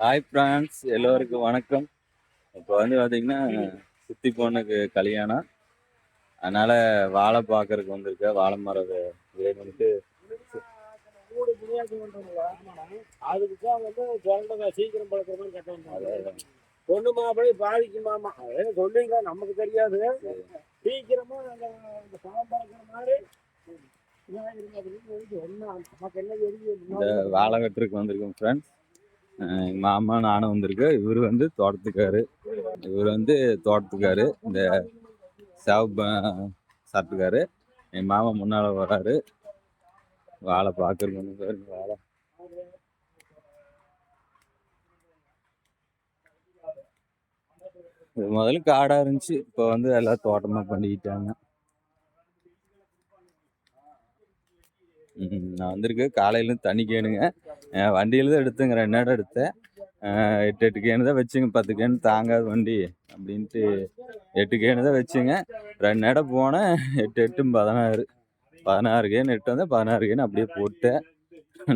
Hi friends, எல்லோருக்கும் வணக்கம். இப்போ வந்து பார்த்தீங்கன்னா சித்தி பொண்ணுக்கு கல்யாணம். அதனால வாழை பார்க்கறதுக்கு வந்திருக்கேன். வாழை மரம் வேணும்ட்டு. அதுக்கு தான் வந்து சொல்றத சீக்கிரம் பழக்கிற மாதிரி கட்ட பொண்ணு மாப்பிள்ளை பாதிக்குமாமா. அதே சொல்லிங்க, நமக்கு தெரியாது. சீக்கிரமா இந்த பணம் பழக்கிற மாதிரி நமக்கு என்ன தெரியும். இந்த வாழை வெட்டுறதுக்கு வந்திருக்கோம் ஃப்ரெண்ட்ஸ். எங்கள் மாமா நானும் வந்திருக்கேன். இவர் வந்து தோட்டத்துக்காரு. இந்த சேவ் சாப்பிட்டுக்காரு. என் மாமா முன்னால் வராரு. வாழை பார்க்கறதுக்கு வந்து வாழை முதல்ல காடாக இருந்துச்சு. இப்போ வந்து எல்லாம் தோட்டமாக பண்ணிக்கிட்டாங்க. நான் வந்திருக்கேன். காலையிலேருந்து தண்ணி கேனுங்க. வண்டியில் தான் எடுத்தேங்க. 2 இடம் எடுத்தேன். 8 கேனு தான் வச்சுங்க. 10 கேனு தாங்காது வண்டி அப்படின்ட்டு 8 கேனு தான் வச்சுங்க. 2 இடம் போனேன். 8 8 16 கேனு எட்டு வந்தேன். 16 கேனு அப்படியே போட்டேன்.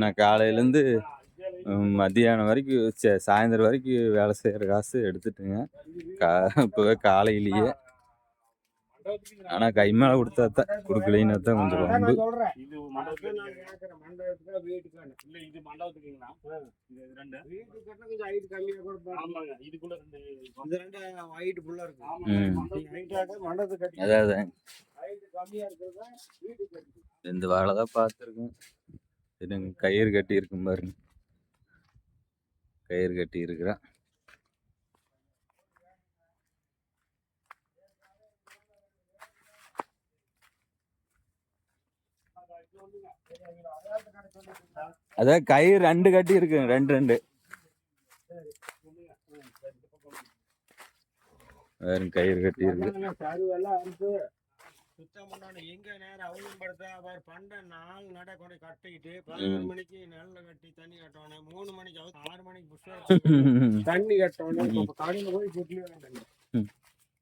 நான் காலையிலேருந்து மத்தியானம் வரைக்கும் சாயந்தரம் வரைக்கும் வேலை செய்கிற காசு எடுத்துட்டுங்க. இப்போவே காலையிலேயே. ஆனால் கை மேலே கொடுத்தா தான், கொடுக்கலைன்னா தான் கொஞ்சம் ரொம்ப. அதாவது இந்த வாழை தான் பார்த்துருக்கேன். இதுங்க கயிறு கட்டி இருக்கும் பாருங்க. கயிறு கட்டி இருக்கிறேன். அதான் கயிறு 2 கட்டி இருக்கு. 2 வேற கயிறு கட்டி இருக்கு. சுத்தம் பண்ணானு எங்க நேரம் அவங்களும் படுத்தா அவர் பண்ட 4 நட கொண்டு கட்டிக்கிட்டு 11 மணிக்கு நெல்ல கட்டி தண்ணி கட்டணும். 3 மணிக்கு 6 மணிக்கு புஷ்டம் தண்ணி கட்டணும். கடையில போய் சுற்றி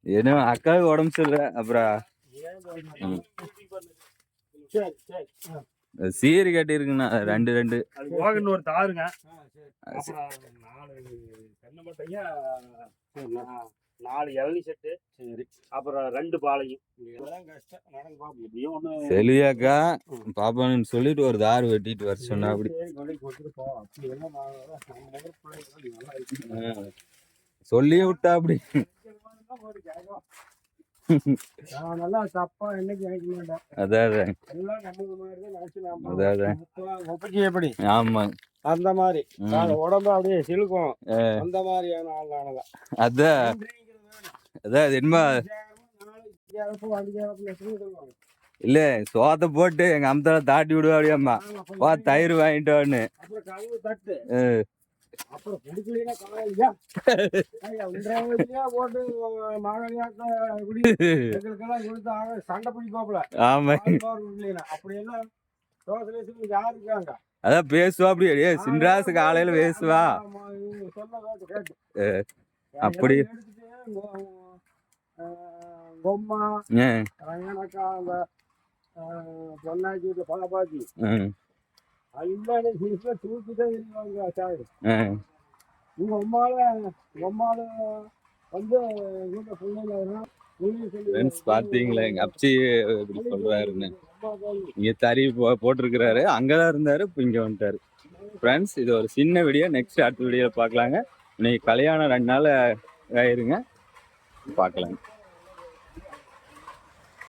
ஏன்னா அக்காவுக்கு உடம்பு சரியில்லை. அப்புறம் சீரி கட்டி இருக்குண்ணா. 2 ஒரு தாருங்க. 4 இளநி செட்டு. சரி, அப்புறம் 2 பாலையும். செலியாக்கா பாப்பான்னு சொல்லிட்டு ஒரு தார் வெட்டிட்டு வர சொன்னா. அப்படி சொல்லியே விட்டா அப்படி. ஆமா, அந்த மாதிரி உடம்பு அப்படியே சிலுக்கும். அந்த மாதிரியான ஆளானதான். அதான் என்ன இல்ல, சோத்தை போட்டு எங்க அம்மால தாட்டி விடுவா. அப்படியாம்மா வா தயிர் வாங்கிட்டோன்னு. ஆமா, அதான் பேசுவா. அப்படியே சின்ராசு காலையில பேசுவா. அப்படி பொன்னாச்சி பாப்பாச்சி தூக்கிட்டே உங்க உம்மால வந்து பாத்தீங்களா எங்க அப்சி இப்படி சொல்றாருன்னு. இங்க தறி போட்டிருக்கிறாரு. அங்கதான் இருந்தாரு, இப்ப இங்க வந்துட்டாரு. ஃப்ரெண்ட்ஸ், இது ஒரு சின்ன வீடியோ. நெக்ஸ்ட் அடுத்த வீடியோ பார்க்கலாங்க. இன்னைக்கு கல்யாணம் 2 நாள் ஆயிருங்க. பார்க்கலாங்க.